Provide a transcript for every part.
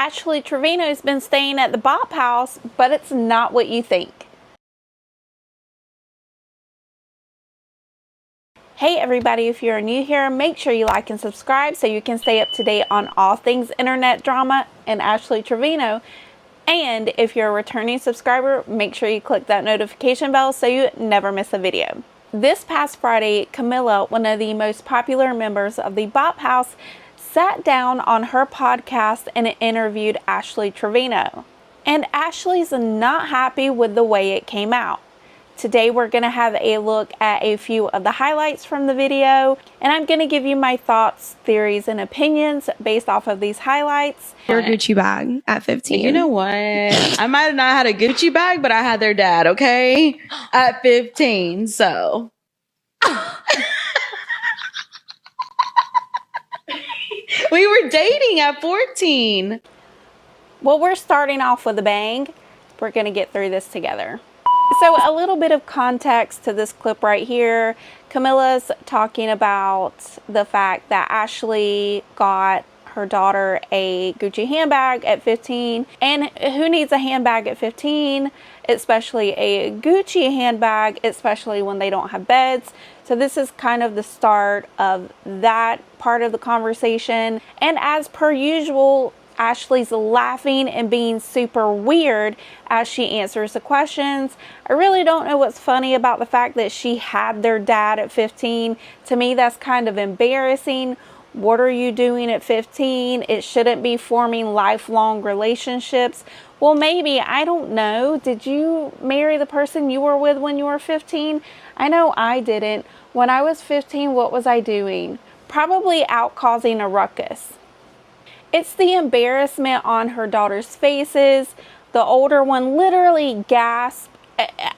Ashley Trevino's been staying at the Bop House, but it's not what you think. Hey everybody, if you're new here, make sure you like and subscribe so you can stay up to date on all things internet drama and Ashley Trevino. And if you're a returning subscriber, make sure you click that notification bell so you never miss a video. This past Friday, Camilla, one of the most popular members of the Bop House, sat down on her podcast and interviewed Ashley Trevino. And Ashley's not happy with the way it came out. Today we're going to have a look at a few of the highlights from the video, and I'm going to give you my thoughts, theories, and opinions based off of these highlights. Your Gucci bag at 15. You know what? I might have not had a Gucci bag, but I had their dad, okay? At 15, so. We were dating at 14. Well, we're starting off with a bang. We're going to get through this together. So a little bit of context to this clip right here. Camilla's talking about the fact that Ashley got her daughter a Gucci handbag at 15. And who needs a handbag at 15? Especially a Gucci handbag, especially when they don't have beds. So this is kind of the start of that part of the conversation. And as per usual, Ashley's laughing and being super weird as she answers the questions. I really don't know what's funny about the fact that she had their dad at 15. To me, that's kind of embarrassing. What are you doing at 15? It shouldn't be forming lifelong relationships. Well, maybe, I don't know. Did you marry the person you were with when you were 15? I know I didn't. When I was 15, what was I doing? Probably out causing a ruckus. It's the embarrassment on her daughter's faces. The older one literally gasped,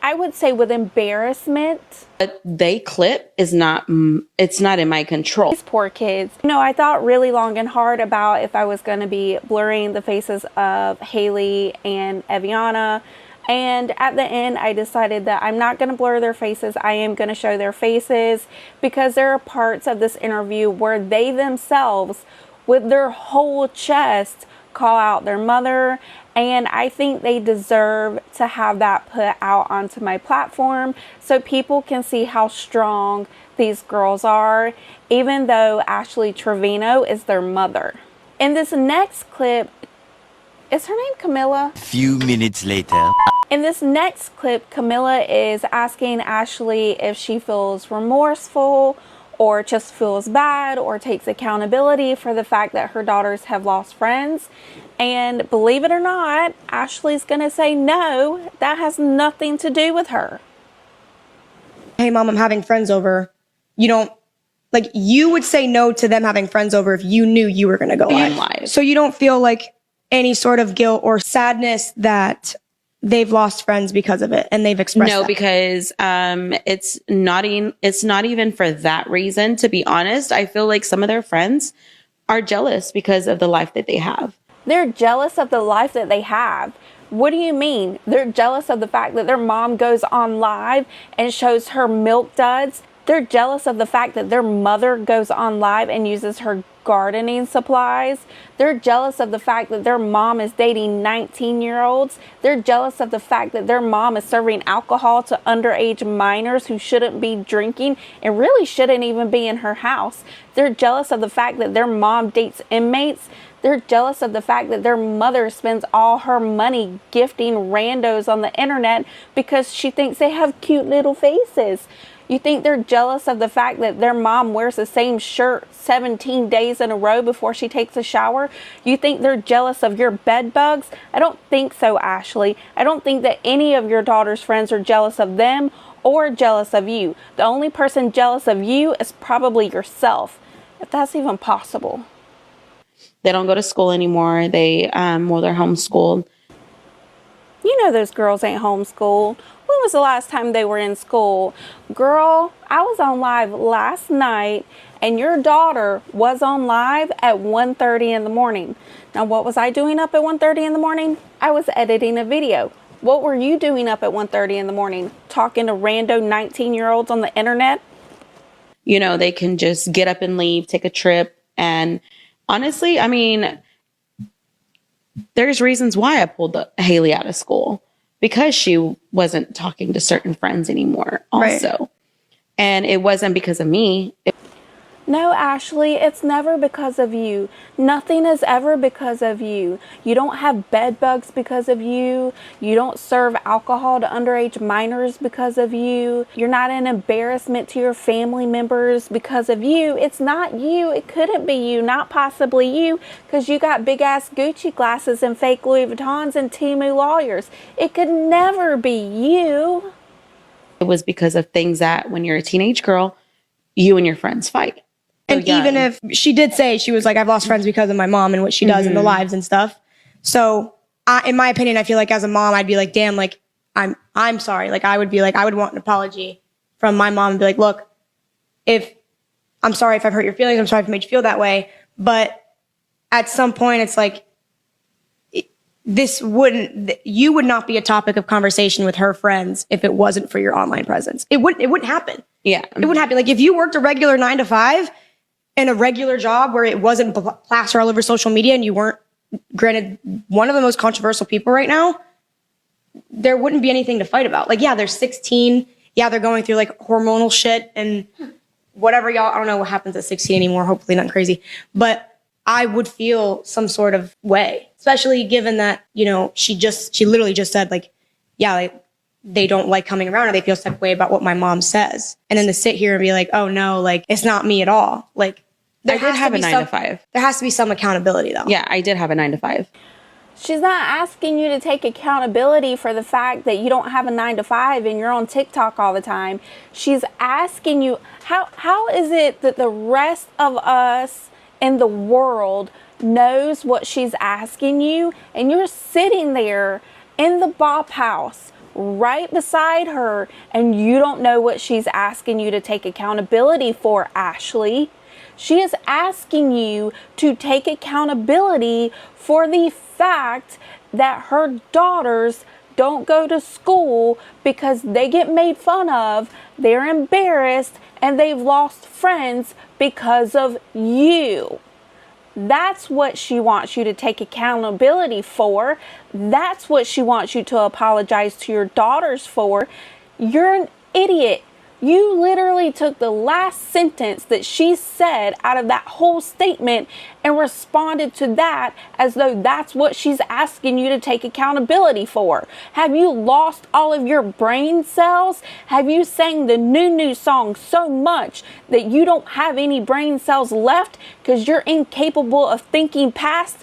I would say with embarrassment. But they clip is not, it's not in my control. These poor kids. You know, I thought really long and hard about if I was going to be blurring the faces of Haley and Eviana. And at the end, I decided that I'm not going to blur their faces. I am going to show their faces because there are parts of this interview where they themselves, with their whole chest, call out their mother, and I think they deserve to have that put out onto my platform so people can see how strong these girls are, even though Ashley Trevino is their mother. In this next clip, is her name Camilla? Few minutes later. In this next clip, Camilla is asking Ashley if she feels remorseful or just feels bad or takes accountability for the fact that her daughters have lost friends. And believe it or not, Ashley's gonna say no, that has nothing to do with her. Hey mom, I'm having friends over. You don't, like, you would say no to them having friends over if you knew you were gonna go live. So you don't feel like any sort of guilt or sadness that they've lost friends because of it, and they've expressed No, that. because it's not even for that reason, to be honest. I feel like some of their friends are jealous because of the life that they have. They're jealous of the life that they have. What do you mean? They're jealous of the fact that their mom goes on live and shows her milk duds. They're jealous of the fact that their mother goes on live and uses her gardening supplies. They're jealous of the fact that their mom is dating 19-year-olds. They're jealous of the fact that their mom is serving alcohol to underage minors who shouldn't be drinking and really shouldn't even be in her house. They're jealous of the fact that their mom dates inmates. They're jealous of the fact that their mother spends all her money gifting randos on the internet because she thinks they have cute little faces. You think they're jealous of the fact that their mom wears the same shirt 17 days in a row before she takes a shower? You think they're jealous of your bed bugs? I don't think so, Ashley. I don't think that any of your daughter's friends are jealous of them or jealous of you. The only person jealous of you is probably yourself, if that's even possible. They don't go to school anymore. They're homeschooled. You know those girls ain't homeschooled. When was the last time they were in school? Girl, I was on live last night and your daughter was on live at 1:30 in the morning. Now, what was I doing up at 1:30 in the morning? I was editing a video. What were you doing up at 1:30 in the morning? Talking to rando 19-year-olds on the internet? You know, they can just get up and leave, take a trip. And honestly, I mean, there's reasons why I pulled Haley out of school, because she wasn't talking to certain friends anymore also. Right. And it wasn't because of me. No, Ashley, it's never because of you. Nothing is ever because of you. You don't have bed bugs because of you. You don't serve alcohol to underage minors because of you. You're not an embarrassment to your family members because of you. It's not you. It couldn't be you. Not possibly you, because you got big ass Gucci glasses and fake Louis Vuittons and Temu lawyers. It could never be you. It was because of things that when you're a teenage girl, you and your friends fight. And even if she did say, she was like, I've lost friends because of my mom and what she does in the lives and stuff. So in my opinion, I feel like as a mom, I'd be like, damn, like, I'm sorry. Like, I would be like, I would want an apology from my mom and be like, look, I'm sorry if I've hurt your feelings. I'm sorry if I made you feel that way. But at some point, it's like, you would not be a topic of conversation with her friends if it wasn't for your online presence. It wouldn't happen. Yeah. It wouldn't happen. Like, if you worked a regular 9 to 5, in a regular job where it wasn't plastered all over social media and you weren't, granted, one of the most controversial people right now, there wouldn't be anything to fight about. Like, yeah, they're 16. Yeah, they're going through like hormonal shit and whatever, y'all. I don't know what happens at 16 anymore. Hopefully nothing crazy. But I would feel some sort of way, especially given that, you know, she literally just said like, yeah, like, they don't like coming around or they feel some way about what my mom says. And then to sit here and be like, oh no, like, it's not me at all. Like, I did have a 9 to 5. There has to be some accountability though. Yeah, I did have a 9 to 5. She's not asking you to take accountability for the fact that you don't have a 9 to 5 and you're on TikTok all the time. She's asking you, how is it that the rest of us in the world knows what she's asking you, and you're sitting there in the Bop House right beside her and you don't know what she's asking you to take accountability for, Ashley? She is asking you to take accountability for the fact that her daughters don't go to school because they get made fun of, they're embarrassed, and they've lost friends because of you. That's what she wants you to take accountability for. That's what she wants you to apologize to your daughters for. You're an idiot. You literally took the last sentence that she said out of that whole statement and responded to that as though that's what she's asking you to take accountability for. Have you lost all of your brain cells? Have you sang the new song so much that you don't have any brain cells left because you're incapable of thinking past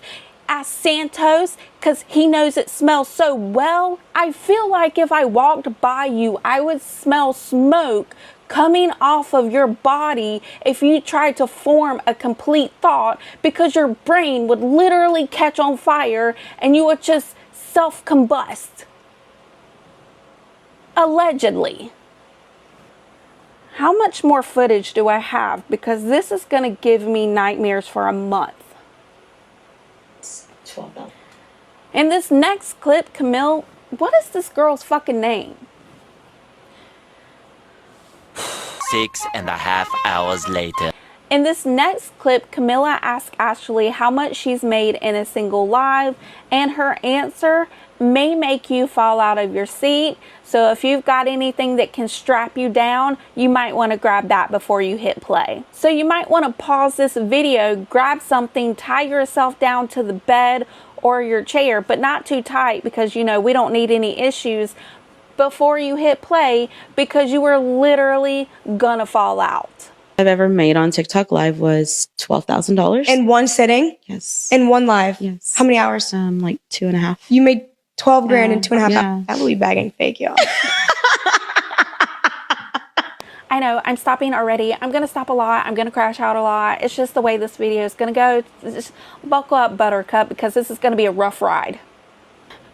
Santos because he knows it smells so well? I feel like if I walked by you, I would smell smoke coming off of your body if you tried to form a complete thought, because your brain would literally catch on fire and you would just self-combust. Allegedly. How much more footage do I have? Because this is going to give me nightmares for a month. In this next clip, Camille, what is this girl's fucking name? 6.5 hours later. In this next clip, Camilla asked Ashley how much she's made in a single live, and her answer may make you fall out of your seat. So if you've got anything that can strap you down, you might want to grab that before you hit play. So you might want to pause this video, grab something, tie yourself down to the bed or your chair, but not too tight, because you know we don't need any issues before you hit play, because you were literally gonna fall out. I've ever made on TikTok live was $12,000 In one sitting? Yes. In one live? Yes. How many hours? Like 2.5. You made 12 grand in 2.5 yeah. hours. That Louis bag ain't fake, y'all. I know, I'm stopping already. I'm gonna stop a lot. I'm gonna crash out a lot. It's just the way this video is gonna go. Just buckle up, Buttercup, because this is gonna be a rough ride.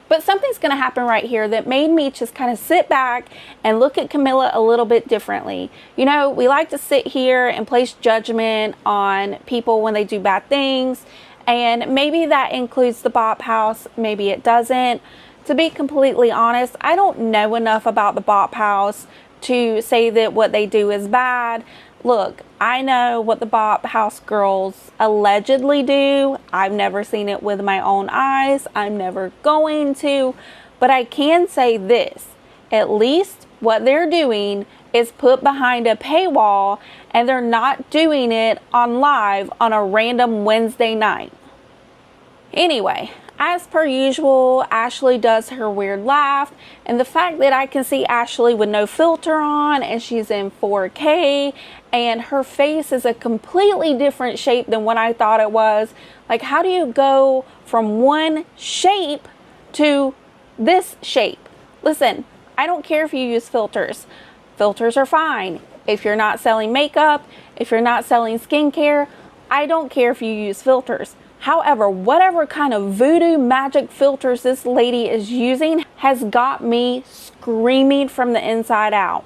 But something's gonna happen right here that made me just kind of sit back and look at Camilla a little bit differently. You know, we like to sit here and place judgment on people when they do bad things, and maybe that includes the Bop House, maybe it doesn't. To be completely honest, I don't know enough about the Bop House to say that what they do is bad. Look, I know what the Bop House girls allegedly do. I've never seen it with my own eyes. I'm never going to. But I can say this. At least what they're doing is put behind a paywall, and they're not doing it on live on a random Wednesday night. Anyway, as per usual, Ashley does her weird laugh, and the fact that I can see Ashley with no filter on and she's in 4K and her face is a completely different shape than what I thought it was. Like, how do you go from one shape to this shape? Listen, I don't care if you use filters. Filters are fine. If you're not selling makeup, if you're not selling skincare, I don't care if you use filters. However, whatever kind of voodoo magic filters this lady is using has got me screaming from the inside out.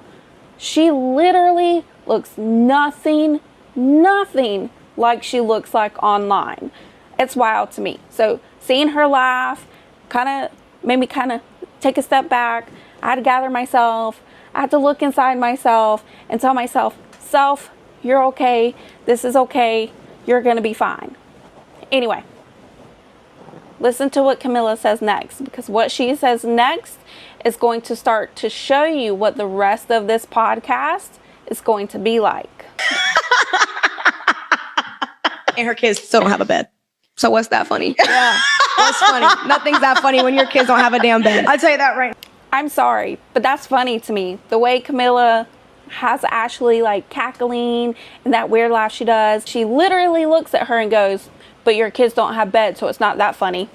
She literally looks nothing like she looks like online. It's wild to me. So seeing her laugh made me take a step back. I had to gather myself. I had to look inside myself and tell myself, self, you're okay. This is okay. You're going to be fine. Anyway, listen to what Camilla says next, because what she says next is going to start to show you what the rest of this podcast is going to be like. And her kids still don't have a bed. So what's that funny? Yeah, what's funny? Nothing's that funny when your kids don't have a damn bed. I'll tell you that right now. I'm sorry, but that's funny to me. The way Camilla has Ashley like cackling and that weird laugh she does. She literally looks at her and goes, but your kids don't have beds, so it's not that funny.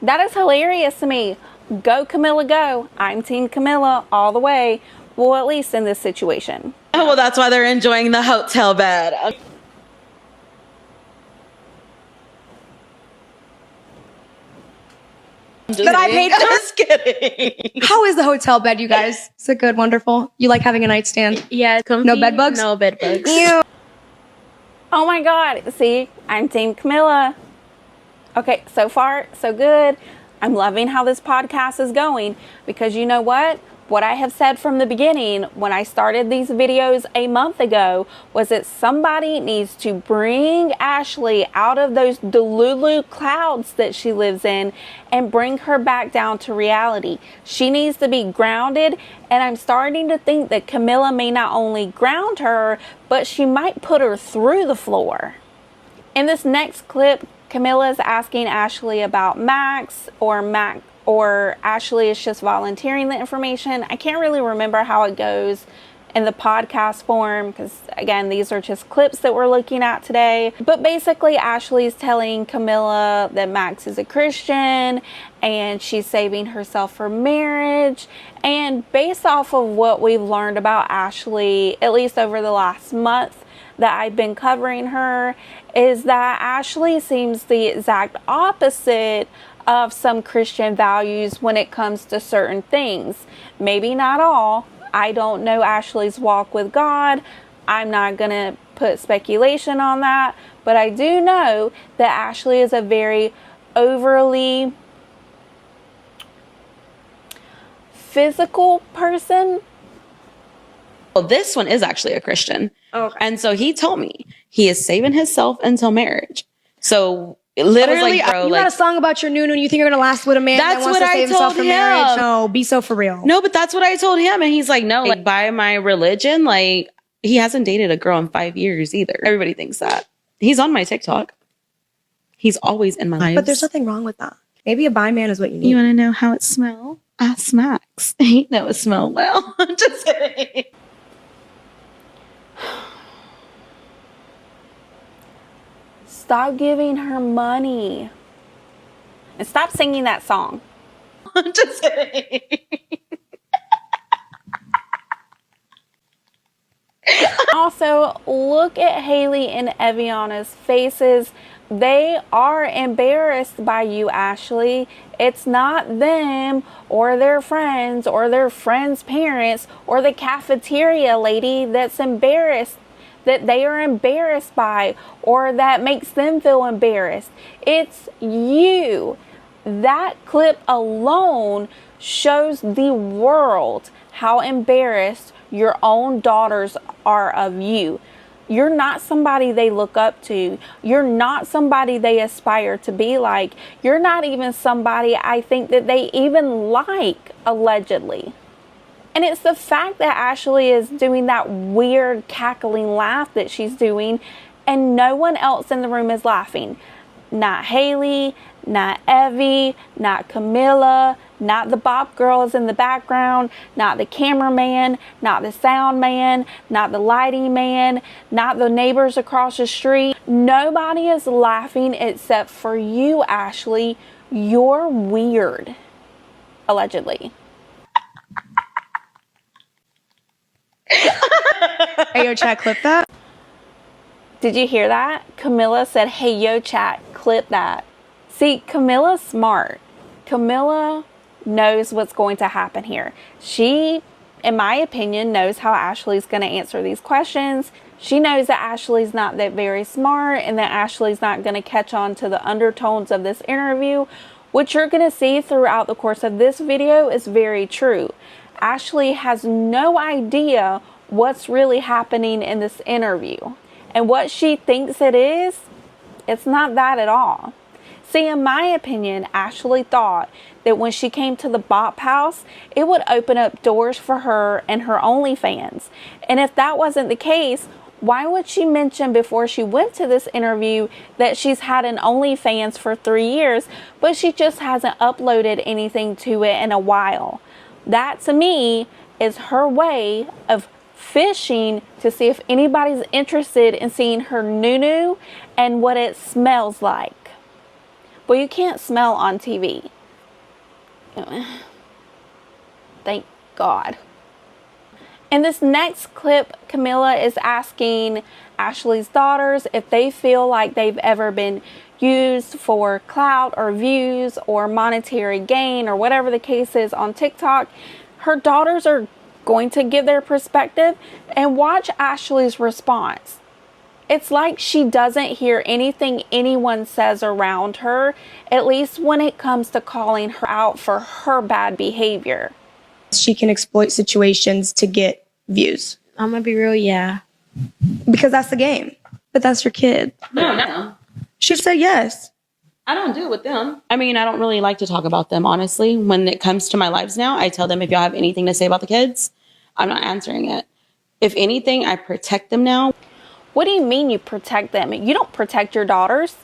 That is hilarious to me. Go Camilla, go. I'm Team Camilla all the way. Well, at least in this situation. Oh, well, that's why they're enjoying the hotel bed. That I paid for? Just kidding. How is the hotel bed, you guys? Is it good? Wonderful? You like having a nightstand? Yeah, comfy. No bed bugs? No bed bugs. Ew. Oh my God. See, I'm Team Camilla. Okay, so far, so good. I'm loving how this podcast is going, because you know what? What I have said from the beginning when I started these videos a month ago was that somebody needs to bring Ashley out of those Delulu clouds that she lives in and bring her back down to reality. She needs to be grounded, and I'm starting to think that Camilla may not only ground her, but she might put her through the floor. In this next clip, Camilla is asking Ashley about Max, or Ashley is just volunteering the information. I can't really remember how it goes in the podcast form, because again, these are just clips that we're looking at today. But basically, Ashley's telling Camilla that Max is a Christian and she's saving herself for marriage. And based off of what we've learned about Ashley, at least over the last month that I've been covering her, is that Ashley seems the exact opposite of some Christian values when it comes to certain things. Maybe not all. I don't know Ashley's walk with God. I'm not going to put speculation on that. But I do know that Ashley is a very overly physical person. Well, this one is actually a Christian. Okay. And so he told me he is saving himself until marriage. So literally, you got a song about your noon and you think you're gonna last with a man that wants to save himself for marriage? No, be so for real. No, but that's what I told him, and he's like, no, like by my religion, like he hasn't dated a girl in 5 years either. Everybody thinks that. He's on my TikTok. He's always in my life. But there's nothing wrong with that. Maybe a bi man is what you need. You want to know how it smells? Ask Max. He knows it smell well. I'm just kidding. Stop giving her money. And stop singing that song. I'm just kidding. Also, look at Haley and Eviana's faces. They are embarrassed by you, Ashley. It's not them or their friends or their friends' parents or the cafeteria lady that's embarrassed, that they are embarrassed by, or that makes them feel embarrassed. It's you. That clip alone shows the world how embarrassed your own daughters are of you. You're not somebody they look up to. You're not somebody they aspire to be like. You're not even somebody I think that they even like, allegedly. And it's the fact that Ashley is doing that weird cackling laugh that she's doing, and no one else in the room is laughing. Not Haley, not Evie, not Camilla, not the Bop girls in the background, not the cameraman, not the sound man, not the lighting man, not the neighbors across the street. Nobody is laughing except for you, Ashley. You're weird, allegedly. Hey, yo, chat, clip that. Did you hear that? Camilla said, hey, yo, chat, clip that. See, Camilla's smart. Camilla knows what's going to happen here. She, in my opinion, knows how Ashley's going to answer these questions. She knows that Ashley's not that very smart and that Ashley's not going to catch on to the undertones of this interview. What you're going to see throughout the course of this video is very true. Ashley has no idea what's really happening in this interview. And what she thinks it is, it's not that at all. See, in my opinion, Ashley thought that when she came to the Bop House, it would open up doors for her and her OnlyFans. And if that wasn't the case, why would she mention before she went to this interview that she's had an OnlyFans for 3 years, but she just hasn't uploaded anything to it in a while? That, to me, is her way of fishing to see if anybody's interested in seeing her noo-noo and what it smells like. Well, you can't smell on TV. Thank God. In this next clip, Camilla is asking Ashley's daughters if they feel like they've ever been used for clout or views or monetary gain or whatever the case is on TikTok. Her daughters are going to give their perspective, and watch Ashley's response. It's like she doesn't hear anything anyone says around her, at least when it comes to calling her out for her bad behavior. She can exploit situations to get views. I'm gonna be real, yeah. Because that's the game. But that's your kid. No. She said yes. I don't do it with them. I mean, I don't really like to talk about them, honestly. When it comes to my lives now, I tell them if y'all have anything to say about the kids, I'm not answering it. If anything, I protect them now. What do you mean you protect them? You don't protect your daughters.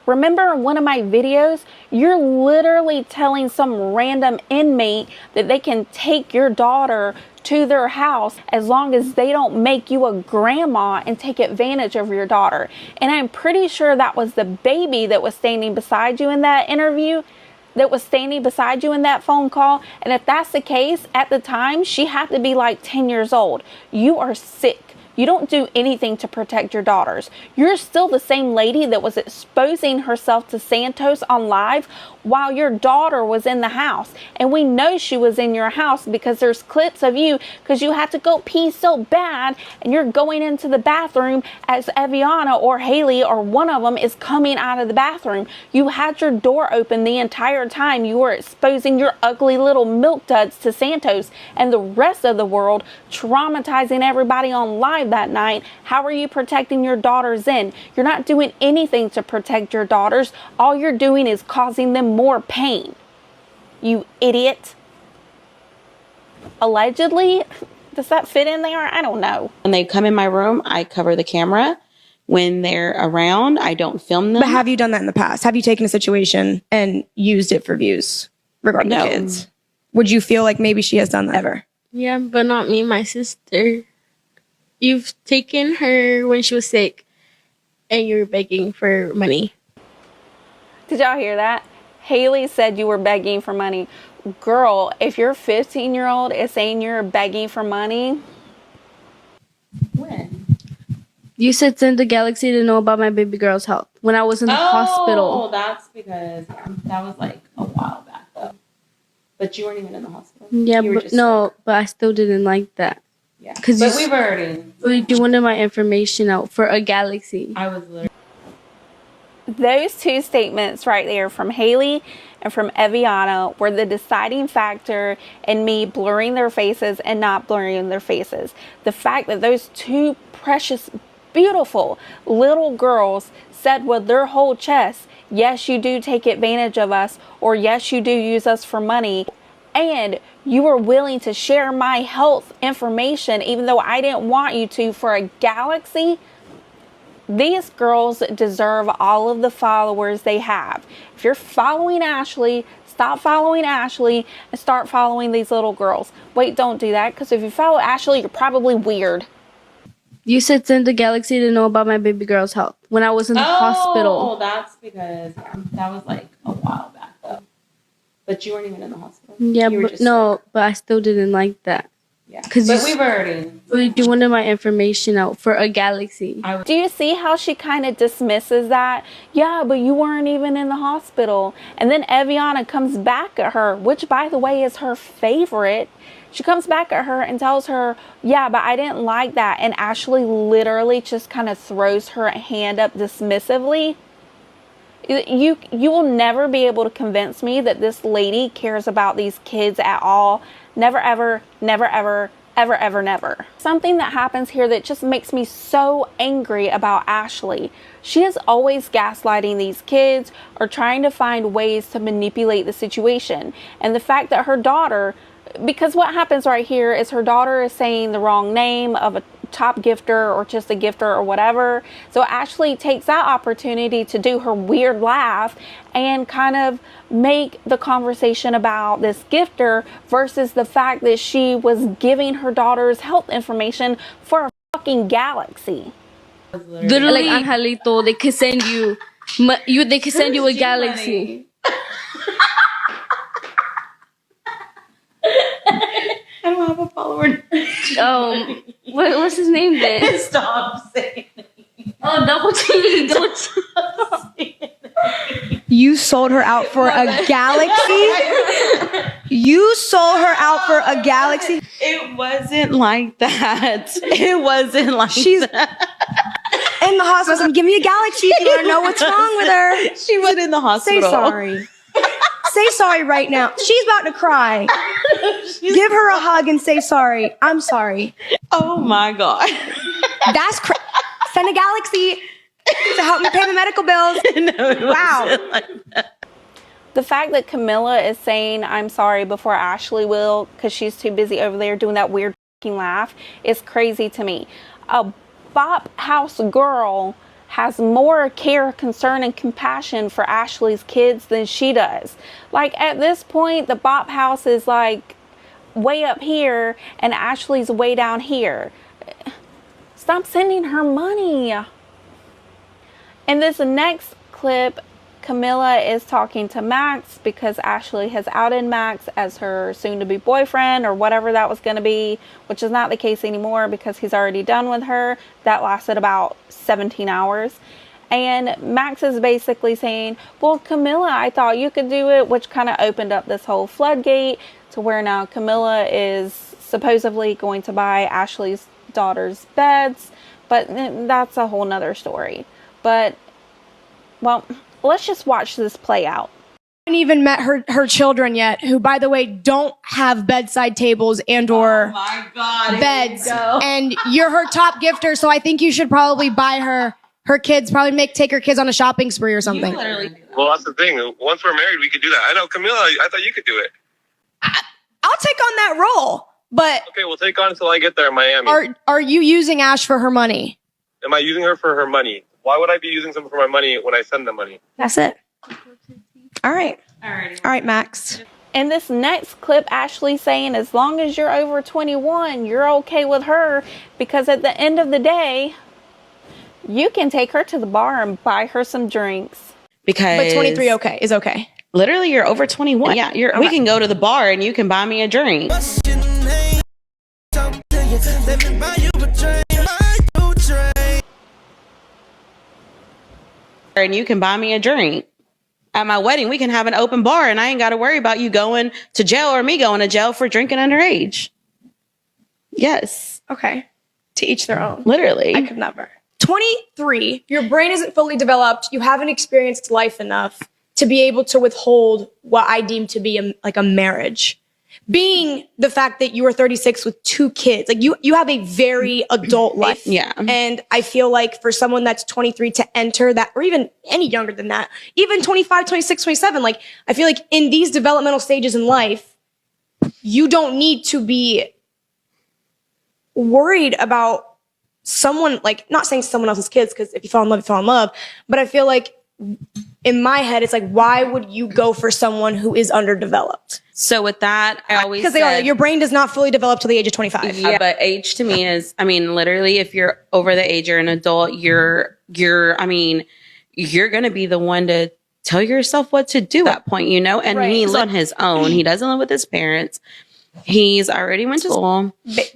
Remember in one of my videos, you're literally telling some random inmate that they can take your daughter to their house as long as they don't make you a grandma and take advantage of your daughter. And I'm pretty sure that was the baby that was standing beside you in that interview, that was standing beside you in that phone call. And if that's the case, at the time, she had to be like 10 years old. You are sick. You don't do anything to protect your daughters. You're still the same lady that was exposing herself to Santos on live while your daughter was in the house. And we know she was in your house because there's clips of you because you had to go pee so bad and you're going into the bathroom as Eviana or Haley or one of them is coming out of the bathroom. You had your door open the entire time. You were exposing your ugly little milk duds to Santos and the rest of the world, traumatizing everybody on live that night. How are you protecting your daughters then? You're not doing anything to protect your daughters. All you're doing is causing them more pain. You idiot. Allegedly? Does that fit in there? I don't know. When they come in my room, I cover the camera. When they're around, I don't film them. But have you done that in the past? Have you taken a situation and used it for views regarding the kids? Would you feel like maybe she has done that ever? Yeah, but not me, my sister. You've taken her when she was sick and you were begging for money. Did y'all hear that? Haley said you were begging for money. Girl, if your 15-year-old is saying you're begging for money. When? You said send the Galaxy to know about my baby girl's health when I was in the hospital. Oh, that's because that was like a while back though. But you weren't even in the hospital. Yeah, but no, but I still didn't like that. Yeah, because we've already. You wanted my information out for a Galaxy. I was literally. Those two statements right there from Haley and from Eviana were the deciding factor in me blurring their faces and not blurring their faces. The fact that those two precious, beautiful little girls said with their whole chest, yes, you do take advantage of us, or yes, you do use us for money, and you were willing to share my health information even though I didn't want you to for a galaxy. These girls deserve all of the followers they have. If you're following Ashley, stop following Ashley and start following these little girls. Wait, don't do that, because if you follow Ashley, you're probably weird. You said send the galaxy to know about my baby girl's health when I was in the hospital. Oh, that's because that was like a while back though. But you weren't even in the hospital. Yeah, but no, but I still didn't like that. Yeah, because we've already. You wanted my information out for a galaxy. Do you see how she kind of dismisses that? Yeah, but you weren't even in the hospital. And then Eviana comes back at her, which by the way is her favorite. She comes back at her and tells her, yeah, but I didn't like that. And Ashley literally just kind of throws her hand up dismissively. You will never be able to convince me that this lady cares about these kids at all. Never, ever, never, ever, ever, ever, never. Something that happens here that just makes me so angry about Ashley. She is always gaslighting these kids or trying to find ways to manipulate the situation. And the fact that her daughter, because what happens right here is her daughter is saying the wrong name of a top gifter or just a gifter or whatever. So Ashley takes that opportunity to do her weird laugh and kind of make the conversation about this gifter versus the fact that she was giving her daughter's health information for a fucking galaxy. Literally, like Angelito, they could send you, they could send you a galaxy. I don't have a follower. What's his name then? Stop saying it. Oh, double T. You sold her out for a galaxy? You sold her out for a galaxy? It wasn't like that. It wasn't like She's that. in the hospital. Give me a galaxy if you want to know what's wrong with her. She was in the hospital. Say sorry. Say sorry right now. She's about to cry. Give her a hug and say sorry. I'm sorry. Oh my God. That's send a galaxy to help me pay the medical bills. No, wow. Like that. The fact that Camilla is saying I'm sorry before Ashley will because she's too busy over there doing that weird fucking laugh is crazy to me. A Bop House girl has more care, concern, and compassion for Ashley's kids than she does. Like, at this point, the Bop House is like way up here and Ashley's way down here. Stop sending her money. In this next clip, Camilla is talking to Max because Ashley has outed Max as her soon-to-be boyfriend or whatever that was going to be, which is not the case anymore because he's already done with her. That lasted about 17 hours. And Max is basically saying, well, Camilla, I thought you could do it, which kind of opened up this whole floodgate to where now Camilla is supposedly going to buy Ashley's daughter's beds. But that's a whole nother story. But, well, let's just watch this play out. I haven't even met her children yet, who, by the way, don't have bedside tables and or beds. And you're her top gifter, so I think you should probably buy her kids, probably take her kids on a shopping spree or something. Well, that's the thing. Once we're married, we could do that. I know, Camilla, I thought you could do it. I'll take on that role, but Okay, we'll take on until I get there in Miami. are you using Ash for her money? Am I using her for her money? Why would I be using someone for my money when I send them money? That's it. All right. Alrighty. All right, Max. In this next clip, Ashley's saying as long as you're over 21, you're okay with her because at the end of the day, you can take her to the bar and buy her some drinks. Because But 23 is okay. literally you're over 21. Yeah, we can go to the bar and you can buy me a drink. And you can buy me a drink. At my wedding, we can have an open bar and I ain't got to worry about you going to jail or me going to jail for drinking underage. Yes. Okay. To each their own. Literally. I could never. 23, your brain isn't fully developed. You haven't experienced life enough to be able to withhold what I deem to be a marriage. Being the fact that you are 36 with 2 kids, like you have a very adult life. Yeah. And I feel like for someone that's 23 to enter that, or even any younger than that, even 25, 26, 27, like I feel like in these developmental stages in life, you don't need to be worried about someone, like not saying someone else's kids, because if you fall in love, you fall in love. But I feel like in my head, it's like, why would you go for someone who is underdeveloped? So with that, I always because your brain does not fully develop till the age of 25. Yeah, but age to me is, I mean, literally, if you're over the age, you're an adult, you're going to be the one to tell yourself what to do at that point, you know? And he's on his own. He doesn't live with his parents. He's already went to school.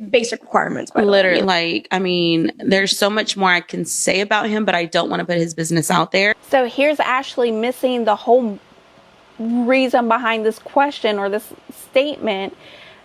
Basic requirements, by the way. Literally, like, I mean, there's so much more I can say about him, but I don't want to put his business out there. So here's Ashley missing the whole reason behind this question or this statement.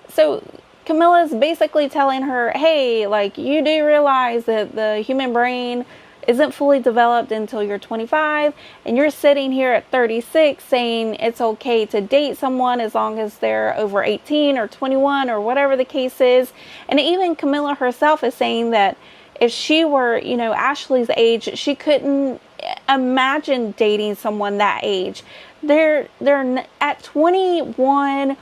So Camilla's basically telling her, hey, like, you do realize that the human brain isn't fully developed until you're 25, and you're sitting here at 36 saying it's okay to date someone as long as they're over 18 or 21 or whatever the case is. And even Camilla herself is saying that if she were, you know, Ashley's age, she couldn't imagine dating someone that age. They're at 21,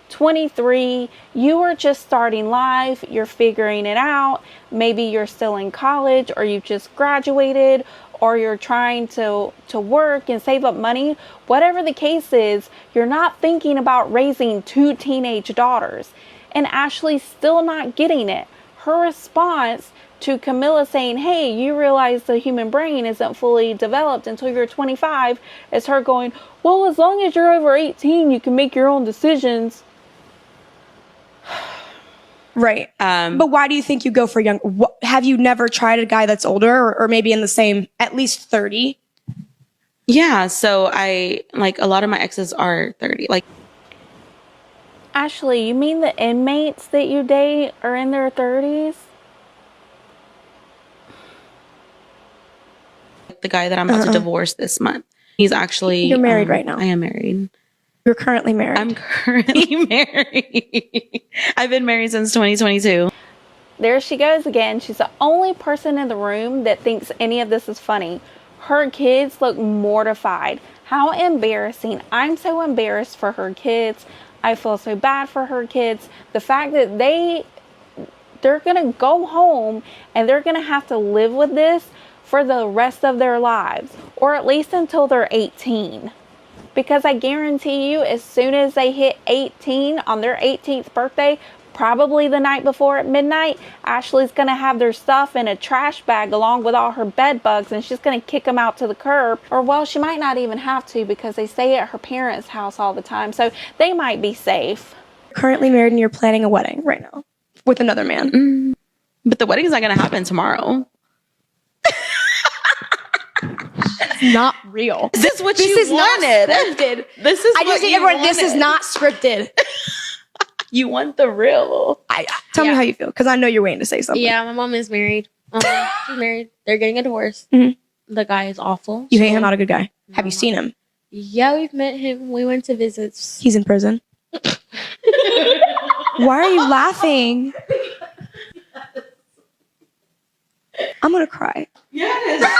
23, you are just starting life, you're figuring it out. Maybe you're still in college, or you've just graduated, or you're trying to work and save up money. Whatever the case is, you're not thinking about raising 2 teenage daughters. And Ashley's still not getting it. Her response to Camilla saying, hey, you realize the human brain isn't fully developed until you're 25, is her going, well, as long as you're over 18, you can make your own decisions. Right. But why do you think you go for young? Have you never tried a guy that's older or maybe in the same, at least 30? Yeah. So I, like, a lot of my exes are 30. Like, Ashley, you mean the inmates that you date are in their 30s? The guy that I'm about to divorce this month, he's actually... You're married right now. I am married. You're currently married. I'm currently married. I've been married since 2022. There she goes again. She's the only person in the room that thinks any of this is funny. Her kids look mortified. How embarrassing. I'm so embarrassed for her kids. I feel so bad for her kids. The fact that they're going to go home and they're going to have to live with this for the rest of their lives, or at least until they're 18. Because I guarantee you, as soon as they hit 18 on their 18th birthday, probably the night before at midnight, Ashley's going to have their stuff in a trash bag along with all her bed bugs, and she's going to kick them out to the curb. Or, well, she might not even have to, because they stay at her parents' house all the time, so they might be safe. Currently married and you're planning a wedding right now with another man. But the wedding's not going to happen tomorrow. Not real. This is what you wanted. Not scripted. This is what you everyone, wanted. this is not scripted. You want the real. Tell me how you feel, because I know you're waiting to say something. Yeah, my mom is married. She's married. They're getting a divorce. Mm-hmm. The guy is awful. You hate him, not a good guy. Have you seen him? Yeah, we've met him. We went to visits. He's in prison. Why are you laughing? I'm gonna cry. Yes.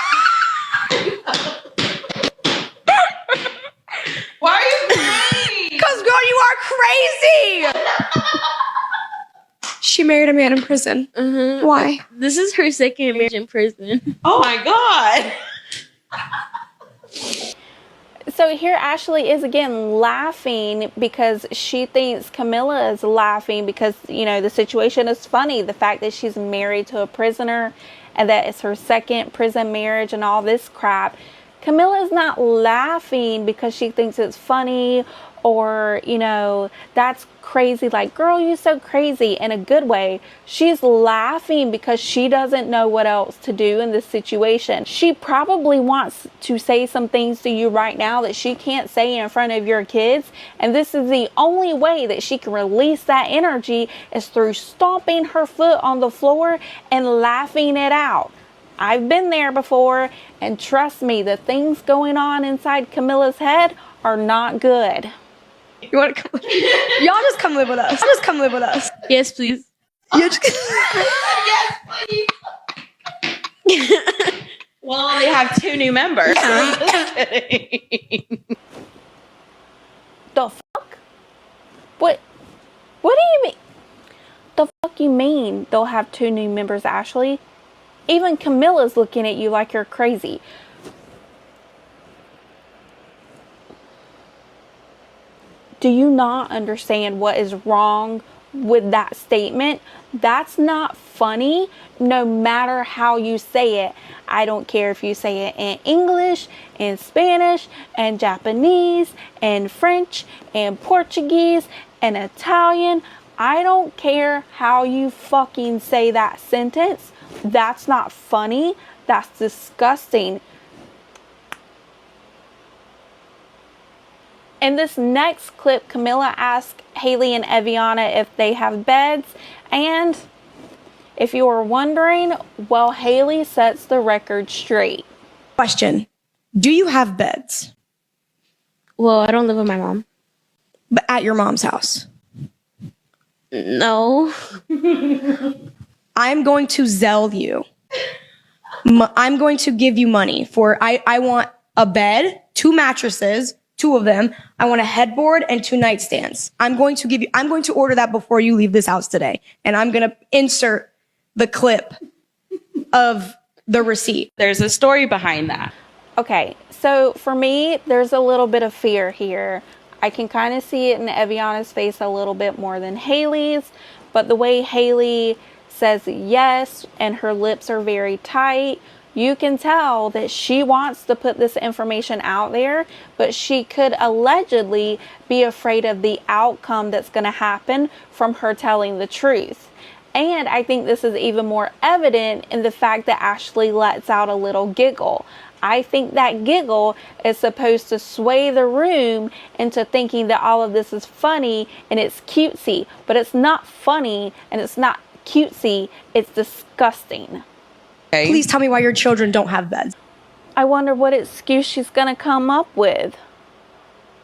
Why are you crying? Because, girl, you are crazy. She married a man in prison. Mm-hmm. Why? This is her second marriage in prison. Oh my God. So here Ashley is again laughing because she thinks Camilla is laughing because, you know, the situation is funny. The fact that she's married to a prisoner and that it's her second prison marriage and all this crap. Camilla is not laughing because she thinks it's funny or, you know, that's crazy. Like, girl, you're so crazy in a good way. She's laughing because she doesn't know what else to do in this situation. She probably wants to say some things to you right now that she can't say in front of your kids. And this is the only way that she can release that energy is through stomping her foot on the floor and laughing it out. I've been there before, and trust me, the things going on inside Camilla's head are not good. You want to come? Y'all just come live with us. Just come live with us. Yes, please. You just- Well, they have 2 new members. I'm just kidding. The fuck? What do you mean? The fuck you mean they'll have 2 new members, Ashley? Even Camilla's looking at you like you're crazy. Do you not understand what is wrong with that statement? That's not funny, no matter how you say it. I don't care if you say it in English, in Spanish, and Japanese, and French, and Portuguese, and Italian. I don't care how you fucking say that sentence. That's not funny. That's disgusting. In this next clip, Camilla asks Haley and Eviana if they have beds. And if you were wondering, well, Haley sets the record straight. Question. Do you have beds? Well, I don't live with my mom. But at your mom's house? No. I'm going to Zelle you. I'm going to give you money for, I want a bed, 2 mattresses, 2 of them. I want a headboard and 2 nightstands. I'm going to order that before you leave this house today. And I'm going to insert the clip of the receipt. There's a story behind that. Okay, so for me, there's a little bit of fear here. I can kind of see it in Eviana's face a little bit more than Haley's, but the way Haley says yes and her lips are very tight, you can tell that she wants to put this information out there, but she could allegedly be afraid of the outcome that's going to happen from her telling the truth. And I think this is even more evident in the fact that Ashley lets out a little giggle. I think that giggle is supposed to sway the room into thinking that all of this is funny and it's cutesy, but it's not funny and it's not cutesy, it's disgusting. Okay. Please tell me why your children don't have beds. I wonder what excuse she's gonna come up with.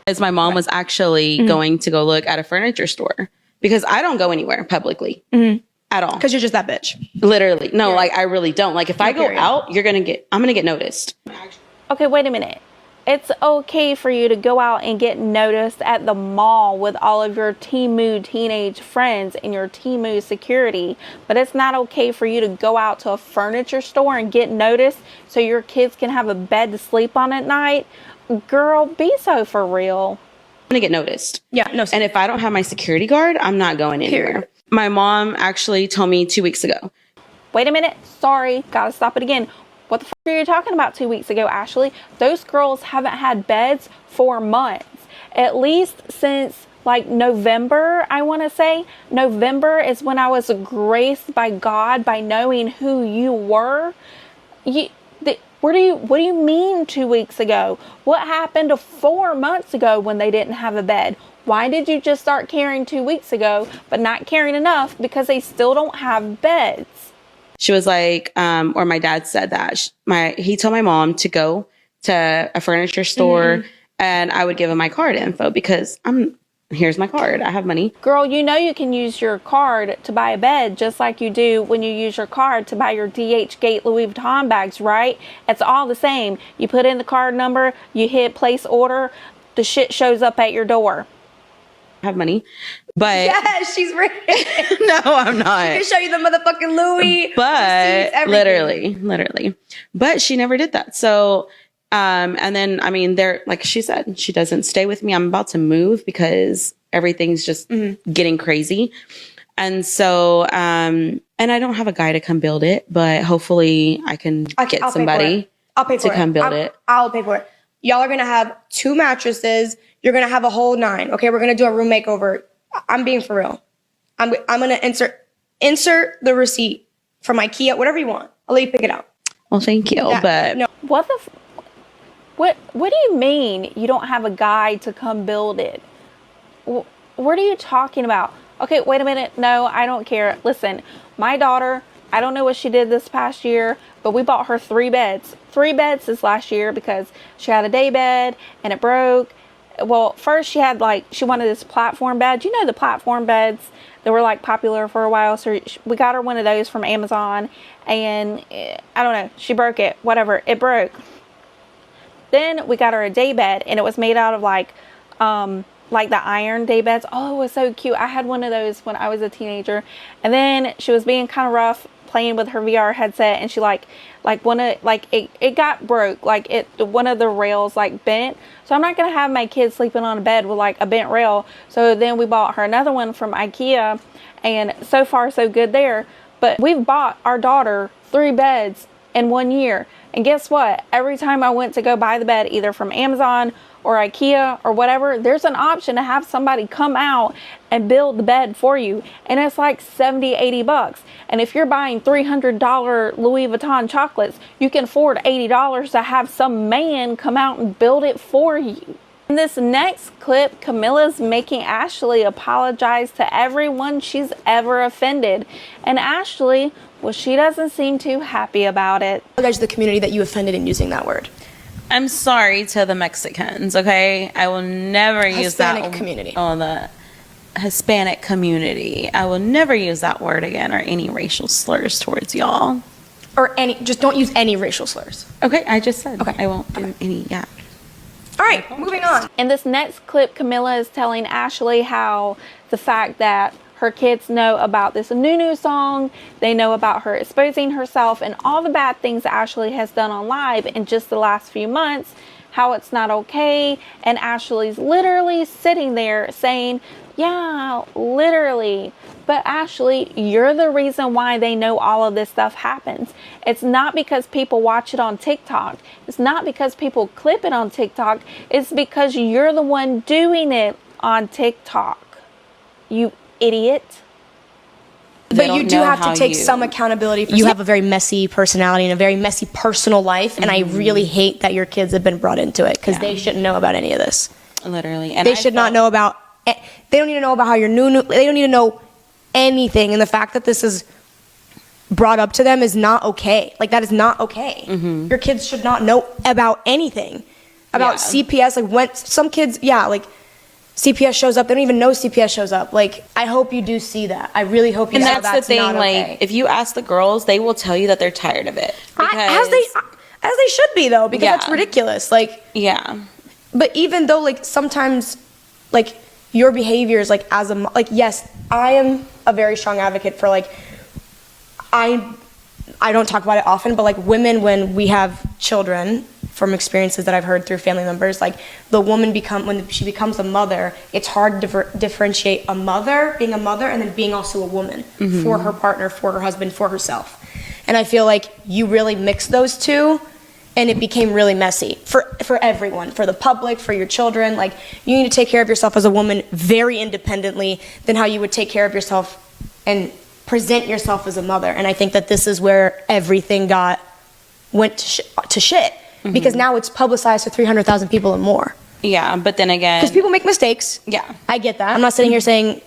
As my mom was actually going to go look at a furniture store because I don't go anywhere publicly at all. Because you're just that bitch. Literally. No, like I really don't. Like if I go out, I'm going to get noticed. Okay, wait a minute. It's okay for you to go out and get noticed at the mall with all of your Temu teenage friends and your Temu security, but it's not okay for you to go out to a furniture store and get noticed so your kids can have a bed to sleep on at night. Girl, be so for real. I'm going to get noticed. Yeah, no. And if I don't have my security guard, I'm not going anywhere. Period. My mom actually told me 2 weeks ago. Wait a minute. Sorry. Gotta stop it again. What the fuck are you talking about 2 weeks ago, Ashley? Those girls haven't had beds for months. At least since like November, I want to say. November is when I was graced by God by knowing who you were. What do you mean 2 weeks ago? What happened 4 months ago when they didn't have a bed? Why did you just start caring 2 weeks ago, but not caring enough because they still don't have beds? She was like, or my dad said that he told my mom to go to a furniture store and I would give him my card info because here's my card. I have money. Girl, you know you can use your card to buy a bed just like you do when you use your card to buy your DH Gate Louis Vuitton bags, right? It's all the same. You put in the card number, you hit place order, the shit shows up at your door. I have money, but Yes, she's rich. no, I'm not. I can show you the motherfucking Louis. But receipts, literally, but she never did that. So, and then, I mean, like she said, she doesn't stay with me. I'm about to move because everything's just getting crazy. And so, and I don't have a guy to come build it, but hopefully I can get somebody to come build it. I'll pay for it. Y'all are going to have 2 mattresses. You're going to have a whole 9. Okay, we're going to do a room makeover. I'm being for real. I'm going to insert the receipt from IKEA, whatever you want. I'll let you pick it out. Well, thank you. But No. What do you mean you don't have a guy to come build it? What are you talking about? Okay, wait a minute. No, I don't care. Listen, my daughter I don't know what she did this past year, but we bought her 3 beds. 3 beds this last year because she had a day bed and it broke. Well, first she wanted this platform bed. You know, the platform beds that were like popular for a while. So we got her one of those from Amazon, and I don't know, she broke it, whatever, it broke. Then we got her a day bed, and it was made out of like the iron day beds. Oh, it was so cute. I had one of those when I was a teenager. And then she was being kind of rough playing with her VR headset, and she it got broke, like one of the rails like bent. So I'm not gonna have my kids sleeping on a bed with like a bent rail. So then we bought her another one from IKEA, and so far so good there. But we've bought our daughter 3 beds in 1 year, and guess what? Every time I went to go buy the bed, either from Amazon or IKEA or whatever, there's an option to have somebody come out and build the bed for you, and it's like 70, 80 bucks. And if you're buying $300 Louis Vuitton chocolates, you can afford $80 to have some man come out and build it for you. In this next clip, Camilla's making Ashley apologize to everyone she's ever offended, and Ashley, well, she doesn't seem too happy about it. Apologize to the community that you offended in using that word. I'm sorry to the Mexicans, okay? I will never use that. Hispanic community. Oh, the Hispanic community. I will never use that word again, or any racial slurs towards y'all. Or just don't use any racial slurs. Okay, I just said. Okay. I won't do any, yeah. All right, moving on. In this next clip, Camilla is telling Ashley how the fact that her kids know about this new song, they know about her exposing herself and all the bad things that Ashley has done on live in just the last few months, how it's not okay. And Ashley's literally sitting there saying, yeah, literally. But Ashley, you're the reason why they know all of this stuff happens. It's not because people watch it on TikTok. It's not because people clip it on TikTok. It's because you're the one doing it on TikTok. You idiot. But you do have to take some accountability for you have a very messy personality and a very messy personal life, and I really hate that your kids have been brought into it, because they shouldn't know about any of this. Literally. And they should not know about, they don't need to know about how you're they don't need to know anything, and the fact that this is brought up to them is not okay. Like, that is not okay. Your kids should not know about anything. About CPS, like when some kids, like CPS shows up, they don't even know CPS shows up. Like, I hope you do see that. I really hope you. And know that's the thing. Not like, okay. if you ask the girls, they will tell you that they're tired of it. As they should be, though, because that's ridiculous. Like, but even though, like, sometimes, like, your behaviors, like, as a yes, I am a very strong advocate for, like, I don't talk about it often, but like women, when we have children, from experiences that I've heard through family members, like the woman when she becomes a mother, it's hard to differentiate a mother, being a mother, and then being also a woman for her partner, for her husband, for herself. And I feel like you really mix those two, and it became really messy for everyone, for the public, for your children. Like, you need to take care of yourself as a woman very independently than how you would take care of yourself and present yourself as a mother. And I think that this is where everything went to shit. Because now it's publicized to 300,000 people and more. Yeah, but then again, because people make mistakes. Yeah, I get that. I'm not sitting here saying,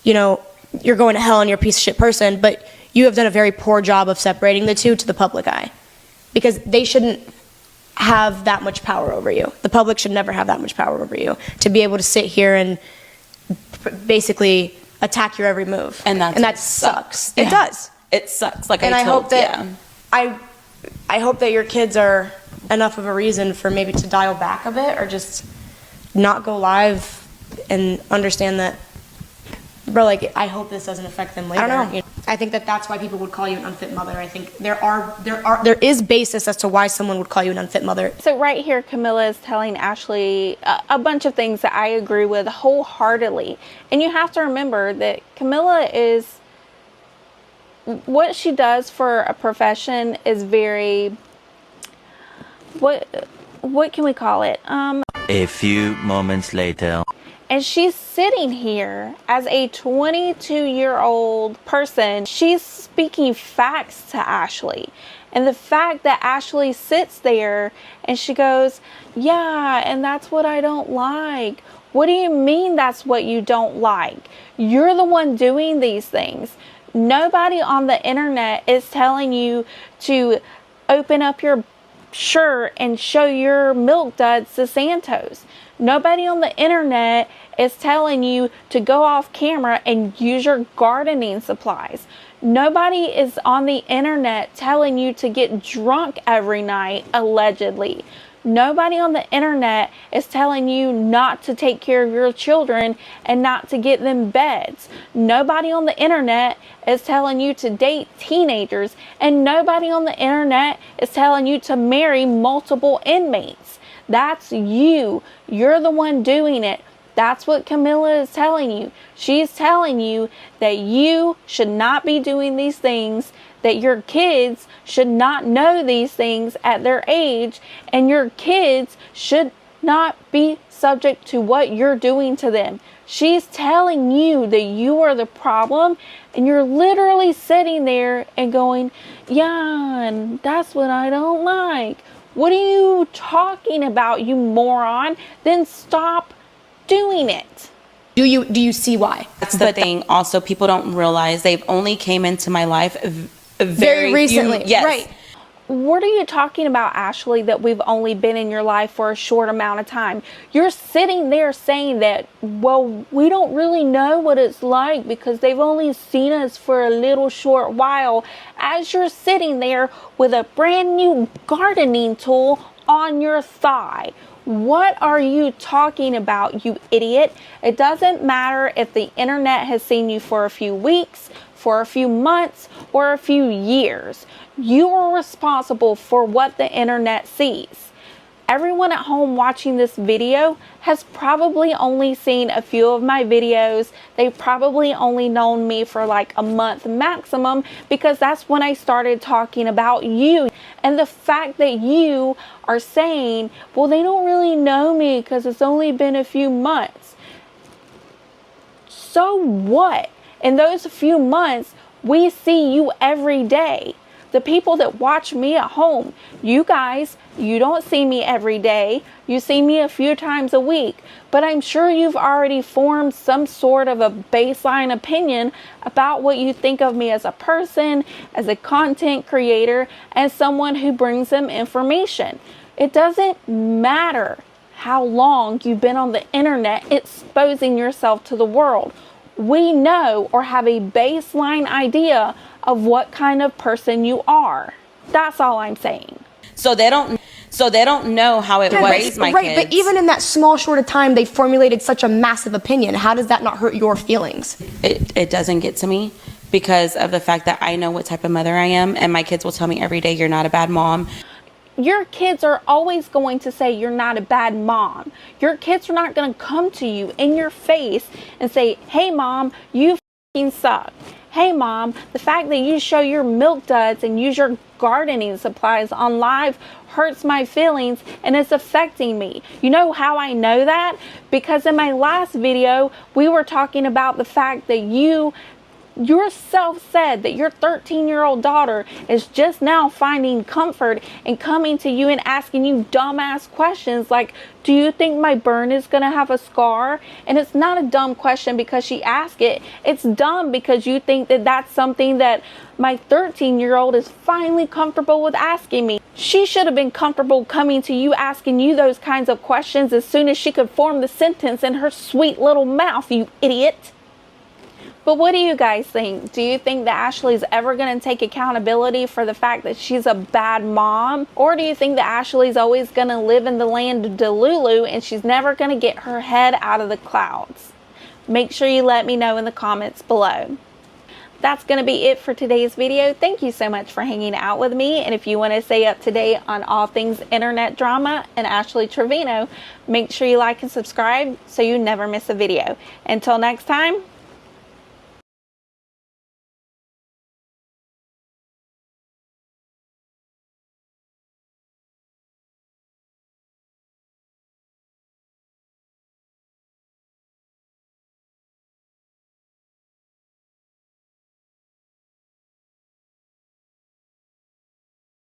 you're going to hell and you're a piece of shit person, but you have done a very poor job of separating the two to the public eye, because they shouldn't have that much power over you. The public should never have that much power over you to be able to sit here and basically attack your every move. And that sucks. Yeah. It does. It sucks. Like, and I hope that I hope that your kids are enough of a reason for maybe to dial back a bit, or just not go live and understand that, bro, like, I hope this doesn't affect them later. I don't know. I think that that's why people would call you an unfit mother. I think there is basis as to why someone would call you an unfit mother. So right here, Camilla is telling Ashley a bunch of things that I agree with wholeheartedly. And you have to remember that Camilla is, what she does for a profession is very, what can we call it? A few moments later. And she's sitting here as a 22-year-old person. She's speaking facts to Ashley. And the fact that Ashley sits there and she goes, yeah, and that's what I don't like. What do you mean that's what you don't like? You're the one doing these things. Nobody on the internet is telling you to open up your shirt and show your milk duds to Santos. Nobody on the internet is telling you to go off camera and use your gardening supplies. Nobody is on the internet telling you to get drunk every night, allegedly. Nobody on the internet is telling you not to take care of your children and not to get them beds. Nobody on the internet is telling you to date teenagers, and nobody on the internet is telling you to marry multiple inmates. That's you. You're the one doing it. That's what Camilla is telling you. She's telling you that you should not be doing these things, that your kids should not know these things at their age, and your kids should not be subject to what you're doing to them. She's telling you that you are the problem, and you're literally sitting there and going, yeah, and that's what I don't like. What are you talking about, you moron? Then stop doing it. Do you see why? That's the thing. Also, people don't realize they've only came into my life very recently. Yes. Right. What are you talking about, Ashley, that we've only been in your life for a short amount of time? You're sitting there saying that, well, we don't really know what it's like because they've only seen us for a little short while, as you're sitting there with a brand new gardening tool on your thigh. What are you talking about, you idiot? It doesn't matter if the internet has seen you for a few weeks, for a few months, or a few years. You are responsible for what the internet sees. Everyone at home watching this video has probably only seen a few of my videos. They've probably only known me for like a month maximum, because that's when I started talking about you. And the fact that you are saying, well, they don't really know me because it's only been a few months. So what? In those few months, we see you every day. The people that watch me at home, you guys, you don't see me every day. You see me a few times a week. But I'm sure you've already formed some sort of a baseline opinion about what you think of me as a person, as a content creator, and someone who brings them information. It doesn't matter how long you've been on the internet exposing yourself to the world. We know or have a baseline idea of what kind of person you are. That's all I'm saying. So they don't know how it raised my kids. But even in that small short of time, they formulated such a massive opinion. How does that not hurt your feelings? It doesn't get to me because of the fact that I know what type of mother I am, and my kids will tell me every day, you're not a bad mom. Your kids are always going to say you're not a bad mom. Your kids are not going to come to you in your face and say, hey mom, you f***ing suck. Hey mom, the fact that you show your milk duds and use your gardening supplies on live hurts my feelings and it's affecting me. You know how I know that? Because in my last video, we were talking about the fact that you yourself said that your 13-year-old daughter is just now finding comfort in coming to you and asking you dumbass questions like, do you think my burn is going to have a scar? And it's not a dumb question because she asked it. It's dumb because you think that that's something that my 13-year-old is finally comfortable with asking me. She should have been comfortable coming to you asking you those kinds of questions as soon as she could form the sentence in her sweet little mouth, you idiot. But what do you guys think? Do you think that Ashley's ever going to take accountability for the fact that she's a bad mom? Or do you think that Ashley's always going to live in the land of Delulu and she's never going to get her head out of the clouds? Make sure you let me know in the comments below. That's going to be it for today's video. Thank you so much for hanging out with me. And if you want to stay up to date on all things internet drama and Ashley Trevino, make sure you like and subscribe so you never miss a video. Until next time,